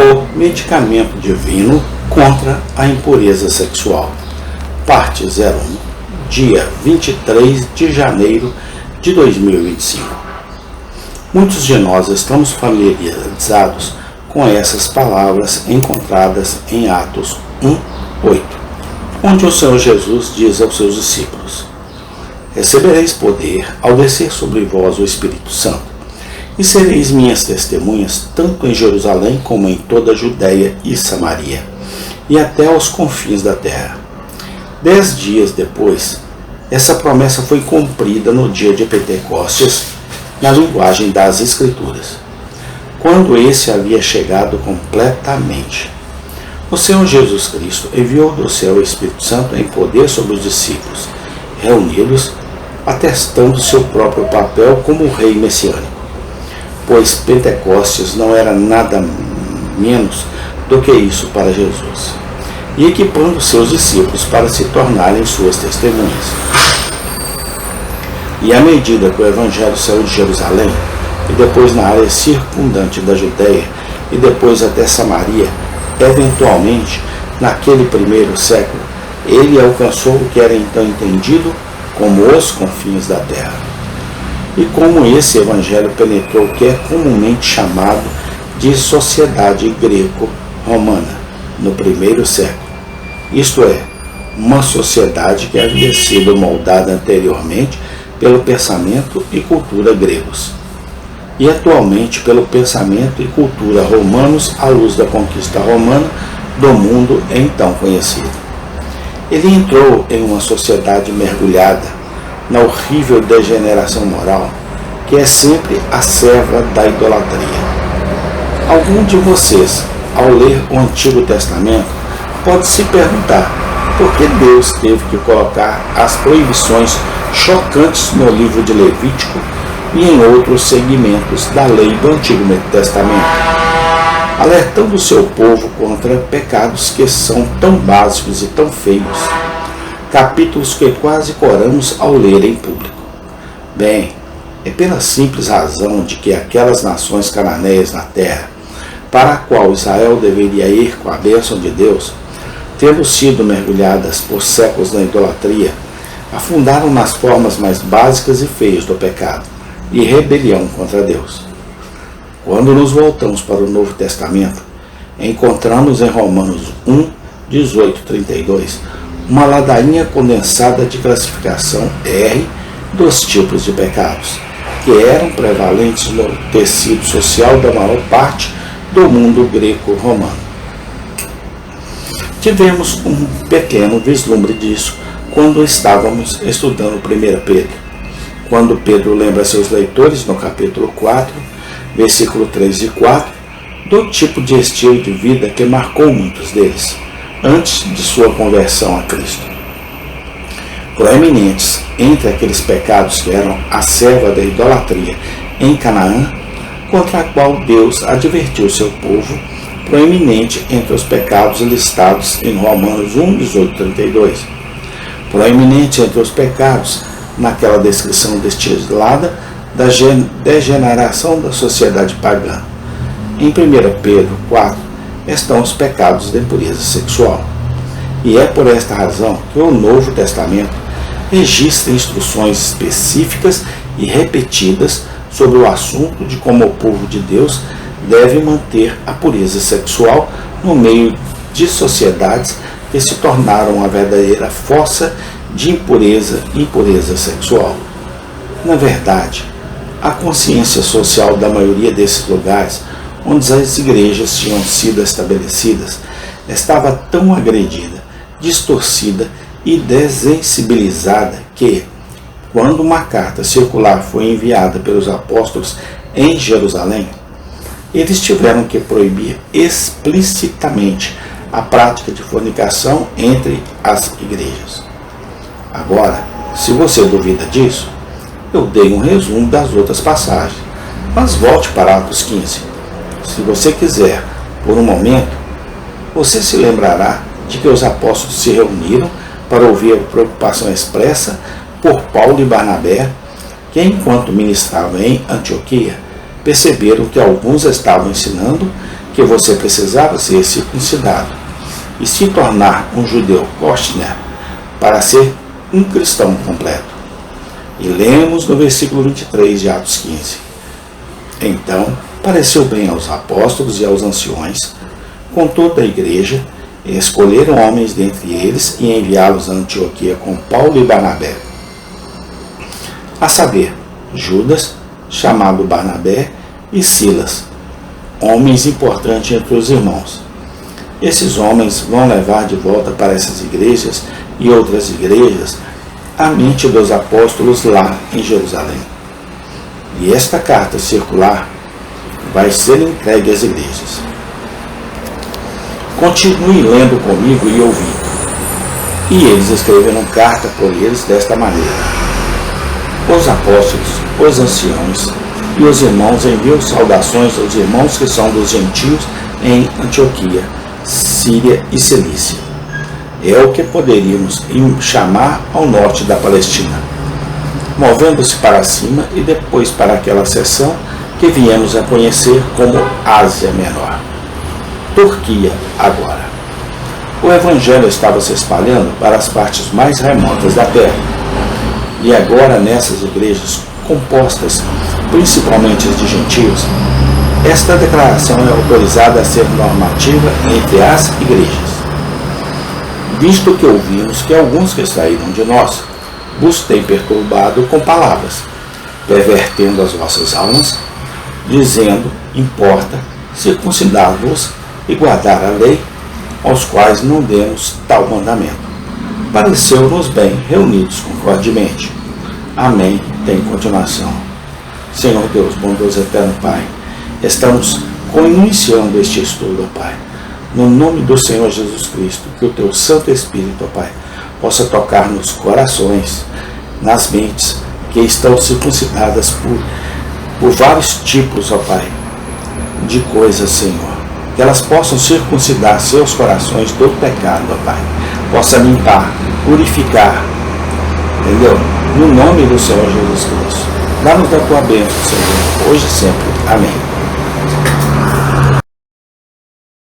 O medicamento divino contra a impureza sexual. Parte 01, dia 23 de janeiro de 2025. Muitos de nós estamos familiarizados com essas palavras encontradas em Atos 1:8, onde o Senhor Jesus diz aos seus discípulos: recebereis poder ao descer sobre vós o Espírito Santo, e sereis minhas testemunhas tanto em Jerusalém como em toda a Judéia e Samaria, e até aos confins da terra. 10 dias depois, essa promessa foi cumprida no dia de Pentecostes, na linguagem das Escrituras, quando esse havia chegado completamente. O Senhor Jesus Cristo enviou do céu o Espírito Santo em poder sobre os discípulos, reunidos, atestando seu próprio papel como rei messiânico, pois Pentecostes não era nada menos do que isso para Jesus, e equipando seus discípulos para se tornarem suas testemunhas. E à medida que o Evangelho saiu de Jerusalém, e depois na área circundante da Judéia, e depois até Samaria, eventualmente, naquele primeiro século, ele alcançou o que era então entendido como os confins da terra. E como esse evangelho penetrou o que é comumente chamado de sociedade greco-romana no primeiro século, isto é, uma sociedade que havia sido moldada anteriormente pelo pensamento e cultura gregos, e atualmente pelo pensamento e cultura romanos à luz da conquista romana do mundo então conhecido. Ele entrou em uma sociedade mergulhada na horrível degeneração moral, que é sempre a serva da idolatria. Algum de vocês, ao ler o Antigo Testamento, pode se perguntar por que Deus teve que colocar as proibições chocantes no livro de Levítico e em outros segmentos da lei do Antigo Testamento, alertando o seu povo contra pecados que são tão básicos e tão feios, capítulos que quase coramos ao ler em público. Bem, é pela simples razão de que aquelas nações cananeias na terra, para a qual Israel deveria ir com a bênção de Deus, tendo sido mergulhadas por séculos na idolatria, afundaram nas formas mais básicas e feias do pecado e rebelião contra Deus. Quando nos voltamos para o Novo Testamento, encontramos em Romanos 1:18-32 uma ladainha condensada de classificação R dos tipos de pecados, que eram prevalentes no tecido social da maior parte do mundo greco-romano. Tivemos um pequeno vislumbre disso quando estávamos estudando 1 Pedro, quando Pedro lembra seus leitores no capítulo 4, versículo 3 e 4, do tipo de estilo de vida que marcou muitos deles antes de sua conversão a Cristo. Proeminentes entre aqueles pecados que eram a serva da idolatria em Canaã, contra a qual Deus advertiu seu povo, proeminente entre os pecados listados em Romanos 1:18-32, proeminente entre os pecados naquela descrição destilada da degeneração da sociedade pagã. Em 1 Pedro 4, estão os pecados de impureza sexual. E é por esta razão que o Novo Testamento registra instruções específicas e repetidas sobre o assunto de como o povo de Deus deve manter a pureza sexual no meio de sociedades que se tornaram uma verdadeira fossa de impureza sexual. Na verdade, a consciência social da maioria desses lugares onde as igrejas tinham sido estabelecidas, estava tão agredida, distorcida e desensibilizada que, quando uma carta circular foi enviada pelos apóstolos em Jerusalém, eles tiveram que proibir explicitamente a prática de fornicação entre as igrejas. Agora, se você duvida disso, eu dei um resumo das outras passagens, mas volte para Atos 15. Se você quiser, por um momento, você se lembrará de que os apóstolos se reuniram para ouvir a preocupação expressa por Paulo e Barnabé, que enquanto ministravam em Antioquia, perceberam que alguns estavam ensinando que você precisava ser circuncidado e se tornar um judeu kosher para ser um cristão completo. E lemos no versículo 23 de Atos 15. Então pareceu bem aos apóstolos e aos anciões, com toda a igreja, e escolheram homens dentre eles e enviá-los a Antioquia com Paulo e Barnabé. A saber, Judas, chamado Barnabé, e Silas, homens importantes entre os irmãos. Esses homens vão levar de volta para essas igrejas e outras igrejas a mente dos apóstolos lá em Jerusalém. E esta carta circular vai ser entregue às igrejas. Continue lendo comigo e ouvindo. E eles escreveram carta por eles desta maneira: os apóstolos, os anciãos e os irmãos enviam saudações aos irmãos que são dos gentios em Antioquia, Síria e Cilícia. É o que poderíamos chamar ao norte da Palestina, movendo-se para cima e depois para aquela seção que viemos a conhecer como Ásia Menor. Turquia agora. O Evangelho estava se espalhando para as partes mais remotas da terra. E agora nessas igrejas, compostas principalmente de gentios, esta declaração é autorizada a ser normativa entre as igrejas. Visto que ouvimos que alguns que saíram de nós vos têm perturbado com palavras, pervertendo as vossas almas, dizendo: importa circuncidar-vos e guardar a lei, aos quais não demos tal mandamento. Pareceu-nos bem, reunidos concordemente. Amém. Tem continuação. Senhor Deus, bondoso eterno Pai, estamos iniciando este estudo, ó Pai. No nome do Senhor Jesus Cristo, que o Teu Santo Espírito, ó Pai, possa tocar nos corações, nas mentes que estão circuncidadas por vários tipos, ó Pai, de coisas, Senhor. Que elas possam circuncidar seus corações do pecado, ó Pai. Possa limpar, purificar, entendeu? No nome do Senhor Jesus Cristo. Dá-nos da Tua bênção, Senhor, hoje e sempre. Amém.